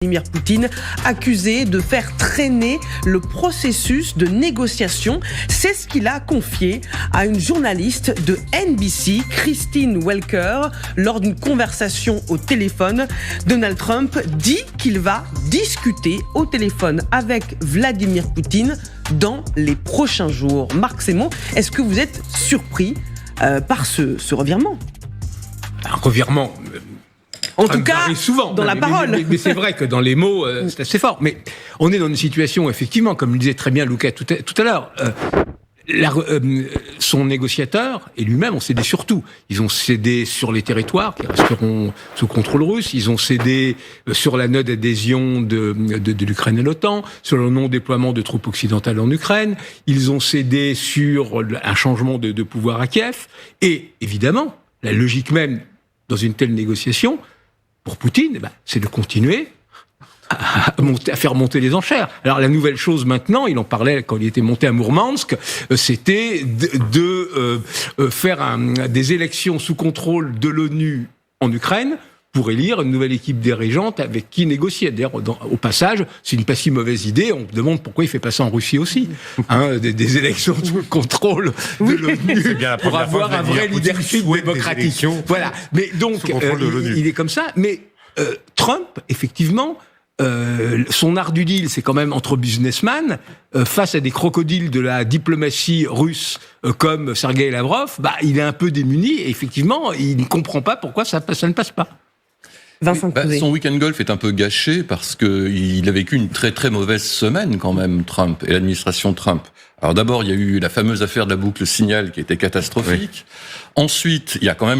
Vladimir Poutine, accusé de faire traîner le processus de négociation. C'est ce qu'il a confié à une journaliste de NBC, Christine Welker, lors d'une conversation au téléphone. Donald Trump dit qu'il va discuter au téléphone avec Vladimir Poutine dans les prochains jours. Marc Sémon, est-ce que vous êtes surpris par ce revirement ? Un revirement... En tout cas, souvent, dans la parole. Mais c'est vrai que dans les mots, c'est assez fort. Mais on est dans une situation, effectivement, comme le disait très bien Lucas tout à l'heure, son négociateur et lui-même ont cédé sur tout. Ils ont cédé sur les territoires qui resteront sous contrôle russe. Ils ont cédé sur la note d'adhésion de l'Ukraine à l'OTAN, sur le non-déploiement de troupes occidentales en Ukraine. Ils ont cédé sur un changement de pouvoir à Kiev. Et évidemment, la logique même dans une telle négociation, pour Poutine, c'est de continuer à faire monter les enchères. Alors la nouvelle chose maintenant, il en parlait quand il était monté à Mourmansk, c'était de faire des élections sous contrôle de l'ONU en Ukraine pour élire une nouvelle équipe dirigeante avec qui négocier. D'ailleurs, au passage, c'est une pas si mauvaise idée. On se demande pourquoi il fait pas ça en Russie aussi. Des élections sous contrôle de l'ONU pour avoir un vrai leadership démocratique. Voilà. Mais donc, il est comme ça. Mais Trump, effectivement, son art du deal, c'est quand même entre businessmen, face à des crocodiles de la diplomatie russe comme Sergueï Lavrov, il est un peu démuni et effectivement, il ne comprend pas pourquoi ça ne passe pas. Son week-end golf est un peu gâché parce qu'il a vécu une très très mauvaise semaine quand même, Trump et l'administration Trump. Alors d'abord, il y a eu la fameuse affaire de la boucle Signal qui était catastrophique. Oui. Ensuite, il y a quand même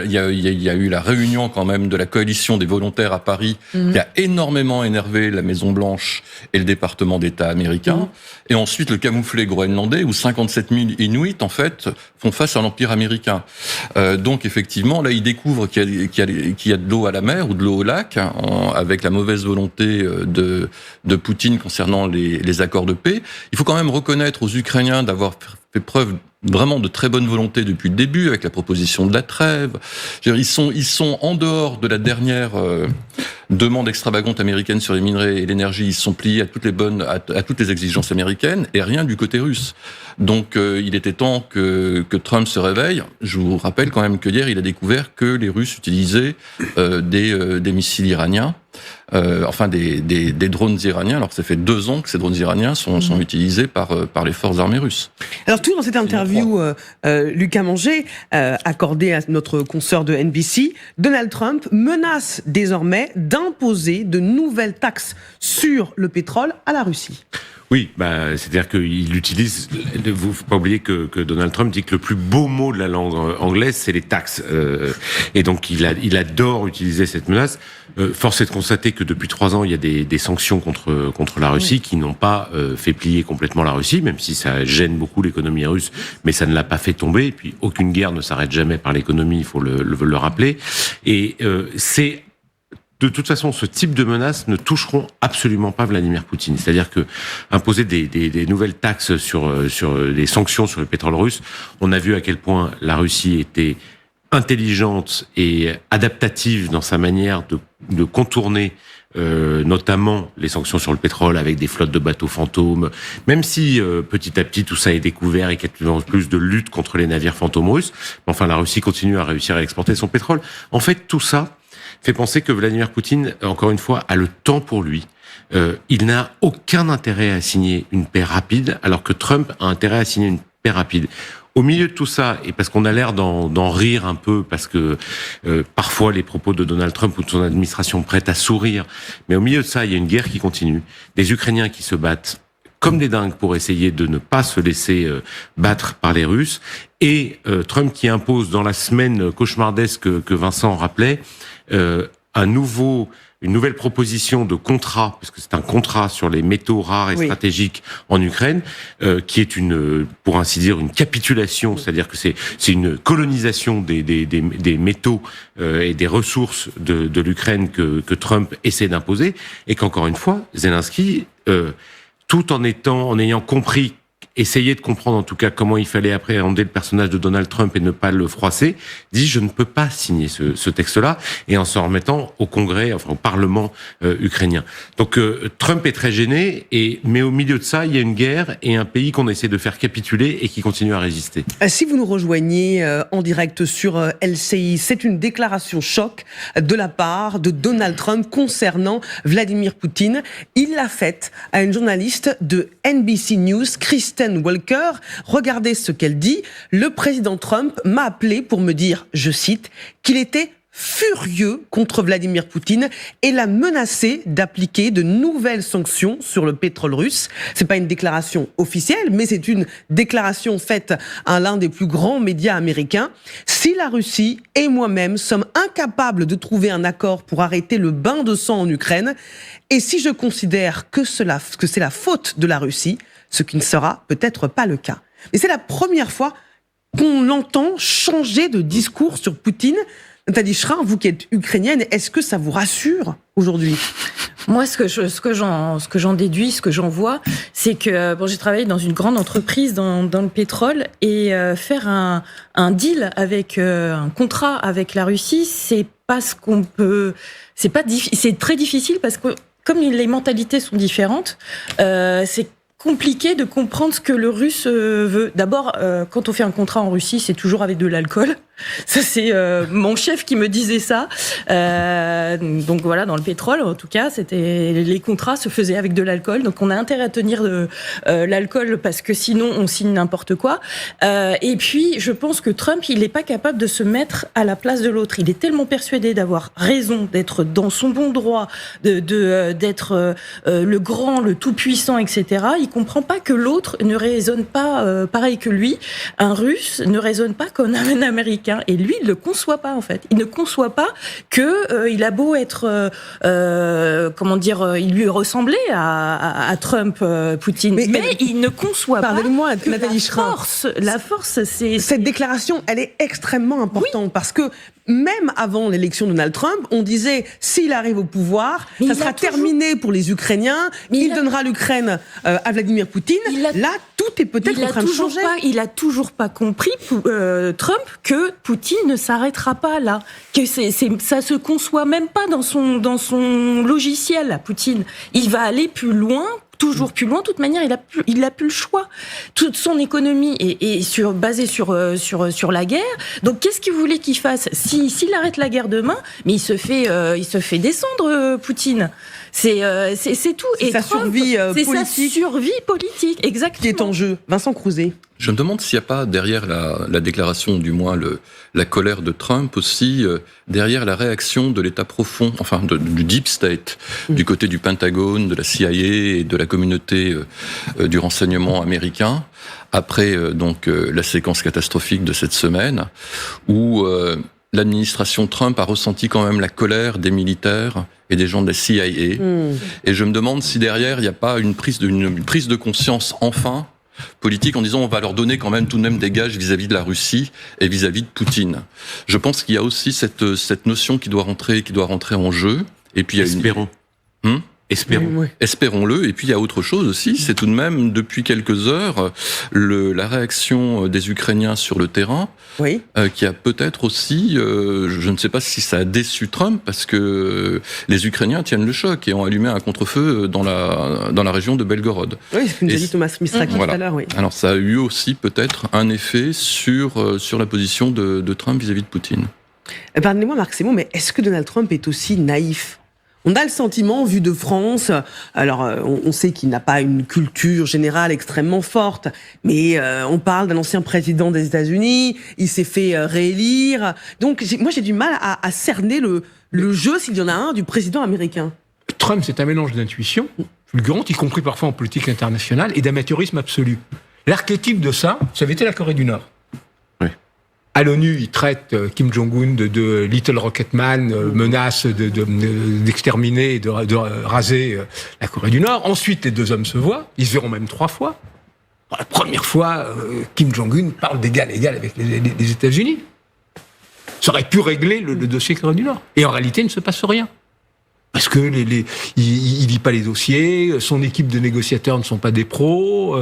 il y a eu la réunion quand même de la coalition des volontaires à Paris qui a énormément énervé la Maison Blanche et le département d'État américain. Et ensuite, le camouflet groenlandais où 57 000 Inuits en fait font face à l'Empire américain. Donc effectivement, là, il découvre qu'il y a de l'eau à la mer ou de l'eau au lac, avec la mauvaise volonté de Poutine concernant les accords de paix. Il faut quand même reconnaître aux Ukrainiens d'avoir fait preuve vraiment de très bonne volonté depuis le début, avec la proposition de la trêve. Ils sont en dehors de la dernière demande extravagante américaine sur les minerais et l'énergie. Ils sont pliés à toutes les exigences américaines et rien du côté russe. Donc il était temps que Trump se réveille. Je vous rappelle quand même que hier, il a découvert que les Russes utilisaient des missiles iraniens. Des drones iraniens, alors que ça fait 2 ans que ces drones iraniens sont utilisés par les forces armées russes. Alors toujours dans cette interview, Lucas Manger, accordée à notre consoeur de NBC, Donald Trump menace désormais d'imposer de nouvelles taxes sur le pétrole à la Russie. Oui, c'est-à-dire qu'il utilise. Vous faut pas oublier que Donald Trump dit que le plus beau mot de la langue anglaise, c'est les taxes. Et donc il adore utiliser cette menace. Force est de constater que depuis 3 ans, il y a des sanctions contre la Russie qui n'ont pas fait plier complètement la Russie, même si ça gêne beaucoup l'économie russe, mais ça ne l'a pas fait tomber. Et puis aucune guerre ne s'arrête jamais par l'économie, il faut le rappeler. Et c'est de toute façon, ce type de menaces ne toucheront absolument pas Vladimir Poutine. C'est-à-dire que imposer des nouvelles taxes sur les sanctions sur le pétrole russe, on a vu à quel point la Russie était intelligente et adaptative dans sa manière de contourner notamment les sanctions sur le pétrole avec des flottes de bateaux fantômes, même si petit à petit tout ça est découvert et qu'il y a de plus en plus de lutte contre les navires fantômes russes. Enfin, la Russie continue à réussir à exporter son pétrole. En fait, tout ça fait penser que Vladimir Poutine, encore une fois, a le temps pour lui. Il n'a aucun intérêt à signer une paix rapide, alors que Trump a intérêt à signer une paix rapide. Au milieu de tout ça, et parce qu'on a l'air d'en rire un peu, parce que parfois les propos de Donald Trump ou de son administration prêtent à sourire, mais au milieu de ça, il y a une guerre qui continue, des Ukrainiens qui se battent comme des dingues pour essayer de ne pas se laisser battre par les Russes, et Trump qui impose dans la semaine cauchemardesque que Vincent rappelait, une nouvelle proposition de contrat, parce que c'est un contrat sur les métaux rares et stratégiques en Ukraine, qui est pour ainsi dire, une capitulation, c'est-à-dire que c'est une colonisation des métaux et des ressources de l'Ukraine que Trump essaie d'imposer, et qu'encore une fois, Zelensky, tout en ayant compris essayait de comprendre en tout cas comment il fallait appréhender le personnage de Donald Trump et ne pas le froisser, dit je ne peux pas signer ce texte-là, et en s'en remettant au Congrès, enfin au Parlement ukrainien. Donc Trump est très gêné, mais au milieu de ça, il y a une guerre et un pays qu'on essaie de faire capituler et qui continue à résister. Si vous nous rejoignez en direct sur LCI, c'est une déclaration choc de la part de Donald Trump concernant Vladimir Poutine. Il l'a faite à une journaliste de NBC News, Kristen Welker. Regardez ce qu'elle dit. Le président Trump m'a appelé pour me dire, je cite, qu'il était furieux contre Vladimir Poutine et l'a menacé d'appliquer de nouvelles sanctions sur le pétrole russe. C'est pas une déclaration officielle, mais c'est une déclaration faite à l'un des plus grands médias américains. Si la Russie et moi-même sommes incapables de trouver un accord pour arrêter le bain de sang en Ukraine, et si je considère que c'est la faute de la Russie, ce qui ne sera peut-être pas le cas. Mais c'est la première fois qu'on l'entend changer de discours sur Poutine. Nathalie Schrin, vous qui êtes ukrainienne, est-ce que ça vous rassure aujourd'hui ? Moi, ce que j'en déduis, ce que j'en vois, c'est que j'ai travaillé dans une grande entreprise dans le pétrole, et faire un deal avec un contrat avec la Russie, c'est pas ce qu'on peut. C'est très difficile parce que comme les mentalités sont différentes, c'est compliqué de comprendre ce que le russe veut. D'abord, quand on fait un contrat en Russie, c'est toujours avec de l'alcool. Ça, c'est mon chef qui me disait ça. Donc voilà, dans le pétrole, en tout cas, les contrats se faisaient avec de l'alcool. Donc on a intérêt à tenir l'alcool parce que sinon on signe n'importe quoi. Et puis, je pense que Trump, il n'est pas capable de se mettre à la place de l'autre. Il est tellement persuadé d'avoir raison, d'être dans son bon droit, d'être le grand, le tout-puissant, etc. Il comprend pas que l'autre ne raisonne pas pareil que lui. Un Russe ne raisonne pas comme un Américain. Et lui, il ne le conçoit pas, en fait. Il ne conçoit pas qu'il a beau être, il lui ressemblait à Trump, Poutine, mais il ne conçoit pas. Pardonnez-moi, Nathalie Schrin. La force, c'est... Cette déclaration, elle est extrêmement importante parce que même avant l'élection de Donald Trump, on disait s'il arrive au pouvoir, ça sera terminé pour les Ukrainiens, il donnera l'Ukraine à Vladimir Poutine. Là, tout est peut-être en train de changer. Il a toujours pas compris, Trump, que Poutine ne s'arrêtera pas là. Que ça se conçoit même pas dans son logiciel, Poutine. Il va aller plus loin. Toujours plus loin. De toute manière, il a plus le choix. Toute son économie est basée sur la guerre. Donc, qu'est-ce qu'il voulait qu'il fasse ? S'il arrête la guerre demain, mais il se fait descendre, Poutine. C'est tout. C'est sa survie politique. C'est sa survie politique, exactement. Qui est en jeu. Vincent Crouzet. Je me demande s'il n'y a pas derrière la déclaration, du moins la colère de Trump aussi, derrière la réaction de l'État profond, enfin du Deep State, du côté du Pentagone, de la CIA et de la communauté du renseignement américain, après la séquence catastrophique de cette semaine, où l'administration Trump a ressenti quand même la colère des militaires et des gens de la CIA. Et je me demande si derrière, il n'y a pas une prise de conscience, enfin, politique, en disant on va leur donner quand même tout de même des gages vis-à-vis de la Russie et vis-à-vis de Poutine. Je pense qu'il y a aussi cette notion qui doit rentrer en jeu. Et puis il y a Espérons. Espérons-le. Et puis il y a autre chose aussi, c'est tout de même depuis quelques heures la réaction des Ukrainiens sur le terrain, qui a peut-être aussi, je ne sais pas si ça a déçu Trump, parce que les Ukrainiens tiennent le choc et ont allumé un contre-feu dans la région de Belgorod. Oui, c'est ce que nous a dit Thomas Misraki tout à l'heure. Oui. Alors ça a eu aussi peut-être un effet sur la position de Trump vis-à-vis de Poutine. Pardonnez-moi Marc Simon, mais est-ce que Donald Trump est aussi naïf ? On a le sentiment, vu de France, alors on sait qu'il n'a pas une culture générale extrêmement forte, mais on parle d'un ancien président des États-Unis, il s'est fait réélire. Donc moi j'ai du mal à cerner le jeu, s'il y en a un, du président américain. Trump, c'est un mélange d'intuition fulgurante, y compris parfois en politique internationale, et d'amateurisme absolu. L'archétype de ça avait été la Corée du Nord. À l'ONU, il traite Kim Jong-un de Little Rocketman, menace d'exterminer et de raser la Corée du Nord. Ensuite, les deux hommes se voient, ils se verront même 3 fois. Pour la première fois, Kim Jong-un parle d'égal à égal avec les États-Unis. Ça aurait pu régler le dossier Corée du Nord. Et en réalité, il ne se passe rien. Parce que il lit pas les dossiers, son équipe de négociateurs ne sont pas des pros,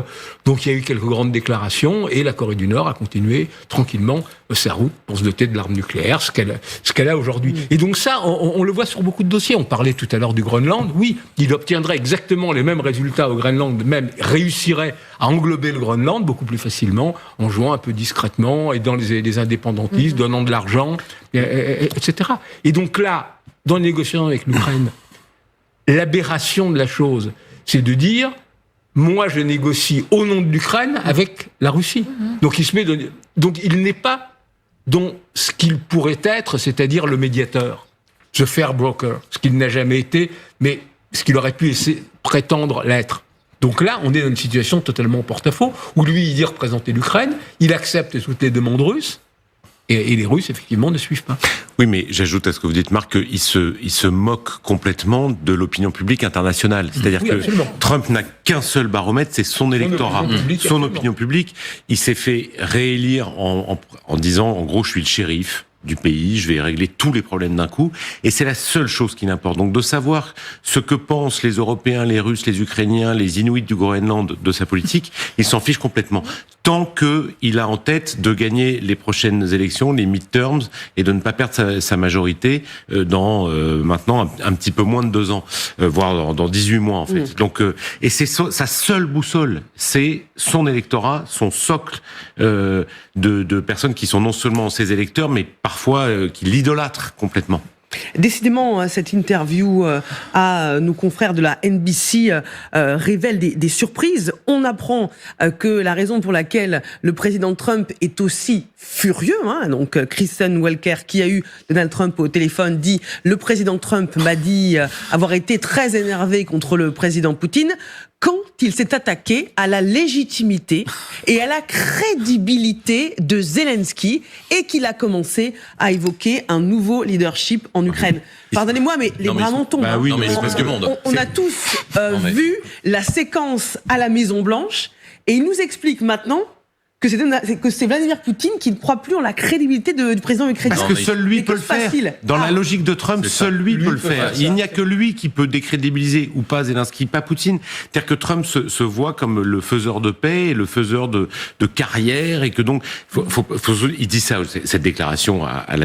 donc il y a eu quelques grandes déclarations et la Corée du Nord a continué tranquillement sa route pour se doter de l'arme nucléaire, ce qu'elle a aujourd'hui. Et donc ça, on le voit sur beaucoup de dossiers. On parlait tout à l'heure du Groenland. Oui, il obtiendrait exactement les mêmes résultats au Groenland, même réussirait à englober le Groenland beaucoup plus facilement en jouant un peu discrètement, aidant les indépendantistes, donnant de l'argent, etc. Et donc là, dans les négociations avec l'Ukraine, l'aberration de la chose, c'est de dire moi je négocie au nom de l'Ukraine avec la Russie. Donc il n'est pas dans ce qu'il pourrait être, c'est-à-dire le médiateur, the fair broker, ce qu'il n'a jamais été, mais ce qu'il aurait pu prétendre l'être. Donc là, on est dans une situation totalement en porte-à-faux, où lui, il dit représenter l'Ukraine, il accepte toutes les demandes russes, et les Russes, effectivement, ne suivent pas. Oui, mais j'ajoute à ce que vous dites, Marc, qu'il se moque complètement de l'opinion publique internationale. C'est-à-dire que Trump n'a qu'un seul baromètre, c'est son électorat, son opinion publique. Il s'est fait réélire en disant, en gros, je suis le shérif du pays, je vais régler tous les problèmes d'un coup, et c'est la seule chose qui n'importe. Donc de savoir ce que pensent les Européens, les Russes, les Ukrainiens, les Inuits du Groenland de sa politique, il s'en fiche complètement. Tant qu'il a en tête de gagner les prochaines élections, les midterms, et de ne pas perdre sa majorité dans maintenant un petit peu moins de 2 ans, voire dans 18 mois en fait. Donc et c'est sa seule boussole, c'est son électorat, son socle de personnes qui sont non seulement ses électeurs, mais parfois qui l'idolâtrent complètement. Décidément, cette interview à nos confrères de la NBC révèle des surprises. On apprend que la raison pour laquelle le président Trump est aussi furieux, donc Kristen Welker, qui a eu Donald Trump au téléphone, dit « Le président Trump m'a dit avoir été très énervé contre le président Poutine ». Quand il s'est attaqué à la légitimité et à la crédibilité de Zelensky et qu'il a commencé à évoquer un nouveau leadership en Ukraine. Pardonnez-moi, mais les bras m'en tombent. Bah oui, non, mais c'est parce que on a tous vu la séquence à la Maison-Blanche et il nous explique maintenant que c'est Vladimir Poutine qui ne croit plus en la crédibilité du président ukrainien. Parce que seul lui peut le faire. Dans la logique de Trump, seul lui peut le faire. Il n'y a que lui qui peut décrédibiliser ou pas Zelensky, pas Poutine. C'est-à-dire que Trump se voit comme le faiseur de paix, le faiseur de carrière, et que donc, il dit ça, cette déclaration à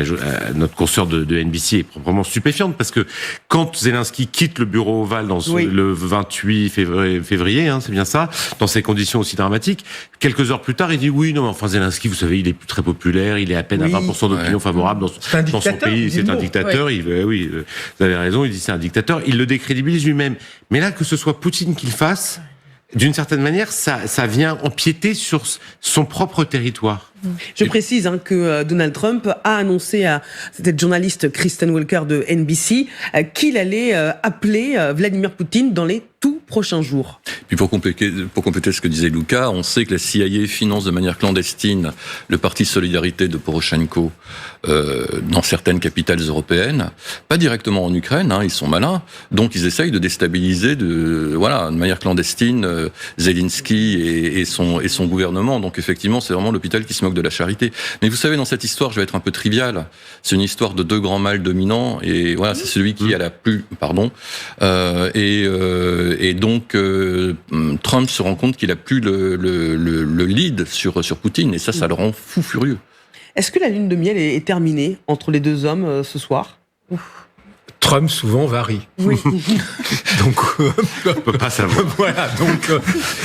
notre consoeur de NBC est proprement stupéfiante, parce que quand Zelensky quitte le bureau ovale le 28 février, c'est bien ça, dans ces conditions aussi dramatiques, quelques heures plus tard, il dit oui, non, mais enfin Zelensky, vous savez, il est plus très populaire, il est à peine à 20% d'opinion favorable dans son pays, c'est un dictateur. Oui, vous avez raison, il dit c'est un dictateur, il le décrédibilise lui-même. Mais là, que ce soit Poutine qui le fasse, d'une certaine manière, ça vient empiéter sur son propre territoire. Je précise que Donald Trump a annoncé à cette journaliste Kristen Welker de NBC qu'il allait appeler Vladimir Poutine dans les tout prochains jours. Puis pour compléter ce que disait Lucas, on sait que la CIA finance de manière clandestine le parti Solidarité de Poroshenko dans certaines capitales européennes, pas directement en Ukraine, ils sont malins, donc ils essayent de déstabiliser de manière clandestine Zelensky et son gouvernement. Donc effectivement, c'est vraiment l'hôpital qui se moque de la charité. Mais vous savez, dans cette histoire, je vais être un peu trivial, c'est une histoire de 2 grands mâles dominants, et voilà, c'est celui qui a la plus... Et donc, Trump se rend compte qu'il a plus le lead sur Poutine, et ça le rend fou furieux. Est-ce que la lune de miel est terminée entre les 2 hommes ce soir ? Trump souvent varie. Oui. Donc, on peut pas savoir. Voilà, donc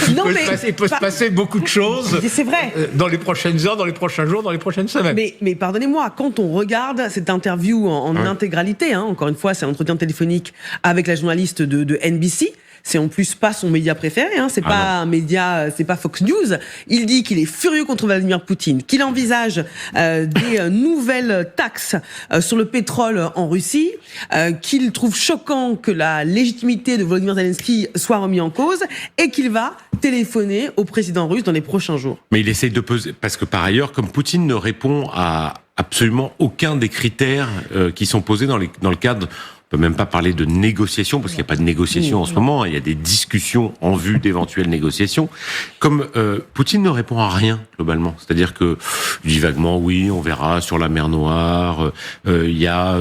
il peut se passer beaucoup de choses. C'est vrai. Dans les prochaines heures, dans les prochains jours, dans les prochaines semaines. Mais pardonnez-moi, quand on regarde cette interview en intégralité, encore une fois, c'est un entretien téléphonique avec la journaliste de NBC. C'est en plus pas son média préféré, c'est pas un média, c'est pas Fox News. Il dit qu'il est furieux contre Vladimir Poutine, qu'il envisage des nouvelles taxes sur le pétrole en Russie, qu'il trouve choquant que la légitimité de Volodymyr Zelensky soit remise en cause et qu'il va téléphoner au président russe dans les prochains jours. Mais il essaye de peser, parce que par ailleurs, comme Poutine ne répond à absolument aucun des critères qui sont posés dans le cadre peut même pas parler de négociation, parce qu'il n'y a pas de négociation en ce moment, il y a des discussions en vue d'éventuelles négociations. Comme Poutine ne répond à rien, globalement. C'est-à-dire que, il dit vaguement, oui, on verra sur la mer Noire, il y a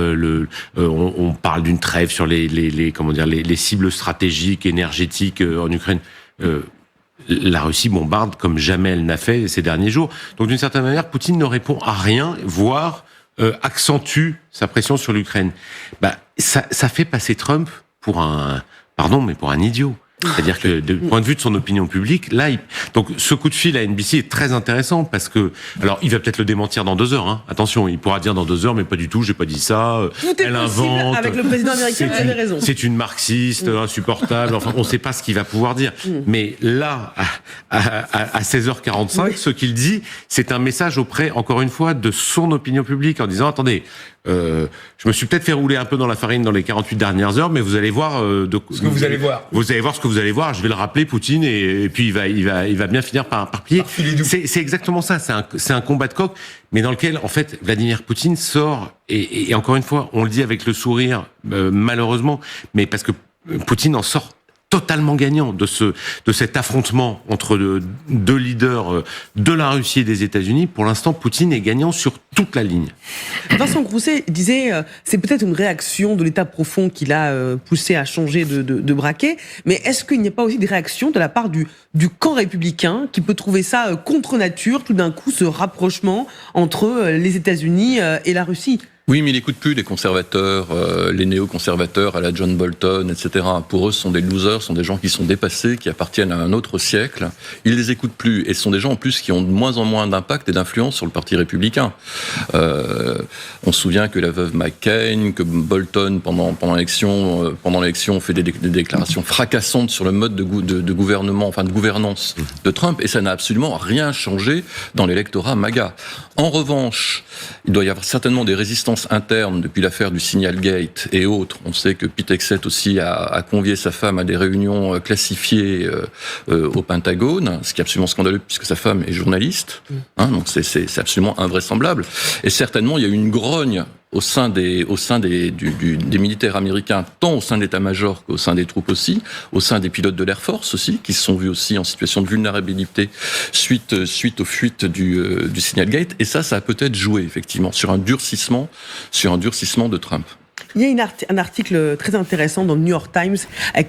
on parle d'une trêve sur les cibles stratégiques, énergétiques en Ukraine. La Russie bombarde comme jamais elle n'a fait ces derniers jours. Donc d'une certaine manière, Poutine ne répond à rien, voire accentue sa pression sur l'Ukraine. Ça fait passer Trump pour un idiot. C'est-à-dire que, du point de vue de son opinion publique, là, donc ce coup de fil à NBC est très intéressant parce que, alors, il va peut-être le démentir dans 2 heures. Hein. Attention, il pourra dire dans 2 heures, mais pas du tout, j'ai pas dit ça. Tout est possible avec le président américain. Vous avez raison. C'est une marxiste insupportable. Enfin, on ne sait pas ce qu'il va pouvoir dire. Mais là, à 16h45, ce qu'il dit, c'est un message auprès, encore une fois, de son opinion publique en disant, attendez. Je me suis peut-être fait rouler un peu dans la farine dans les 48 dernières heures, mais vous allez voir ce que vous allez voir. Vous allez voir ce que vous allez voir. Je vais le rappeler, Poutine, et puis il va bien finir par plier. C'est exactement ça. C'est un combat de coq, mais dans lequel en fait Vladimir Poutine sort et encore une fois, on le dit avec le sourire, malheureusement, mais parce que Poutine en sort totalement gagnant de cet affrontement entre 2 leaders de la Russie et des États-Unis. Pour l'instant, Poutine est gagnant sur toute la ligne. Vincent Grousset disait c'est peut-être une réaction de l'État profond qui l'a poussé à changer de braquet, mais est-ce qu'il n'y a pas aussi des réactions de la part du camp républicain qui peut trouver ça contre nature, tout d'un coup, ce rapprochement entre les États-Unis et la Russie ? Oui, mais il n'écoute plus les conservateurs, les néo-conservateurs à la John Bolton, etc. Pour eux, ce sont des losers, ce sont des gens qui sont dépassés, qui appartiennent à un autre siècle. Ils les écoutent plus. Et ce sont des gens, en plus, qui ont de moins en moins d'impact et d'influence sur le parti républicain. On se souvient que la veuve McCain, que Bolton, pendant l'élection, fait des déclarations fracassantes sur le mode de gouvernement, enfin de gouvernance de Trump. Et ça n'a absolument rien changé dans l'électorat MAGA. En revanche, il doit y avoir certainement des résistances internes depuis l'affaire du Signalgate et autres. On sait que Pete Hegseth aussi a convié sa femme à des réunions classifiées au Pentagone, ce qui est absolument scandaleux puisque sa femme est journaliste. Donc c'est absolument invraisemblable. Et certainement, il y a eu une grogne au sein des militaires américains, tant au sein de l'état-major qu'au sein des troupes aussi, au sein des pilotes de l'Air Force aussi, qui se sont vus aussi en situation de vulnérabilité suite aux fuites du Signalgate. Et ça a peut-être joué, effectivement, sur un durcissement de Trump. Il y a un article très intéressant dans le New York Times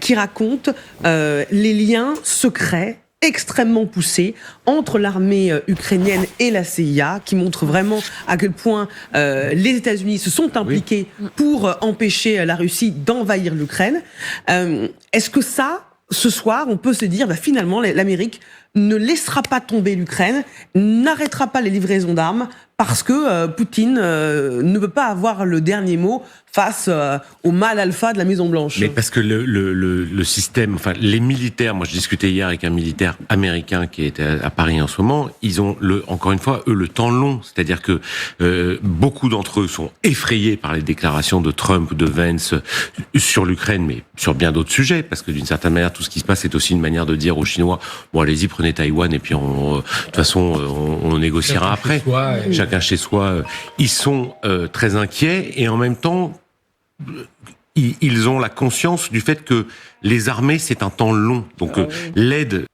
qui raconte les liens secrets extrêmement poussés entre l'armée ukrainienne et la CIA, qui montre vraiment à quel point les États-Unis se sont impliqués pour empêcher la Russie d'envahir l'Ukraine. Est-ce que ce soir, on peut se dire, finalement, l'Amérique ne laissera pas tomber l'Ukraine, n'arrêtera pas les livraisons d'armes, parce que Poutine ne peut pas avoir le dernier mot face au mâle alpha de la Maison-Blanche. Mais parce que le système, enfin les militaires, moi je discutais hier avec un militaire américain qui était à Paris en ce moment, ils ont encore une fois, eux, le temps long. C'est-à-dire que beaucoup d'entre eux sont effrayés par les déclarations de Trump, de Vance sur l'Ukraine, mais sur bien d'autres sujets, parce que d'une certaine manière, tout ce qui se passe est aussi une manière de dire aux Chinois, bon allez-y, prenez Taïwan, et puis de toute façon, on négociera après. Chacun chez soi. Ils sont très inquiets, et en même temps, ils ont la conscience du fait que les armées, c'est un temps long. Donc l'aide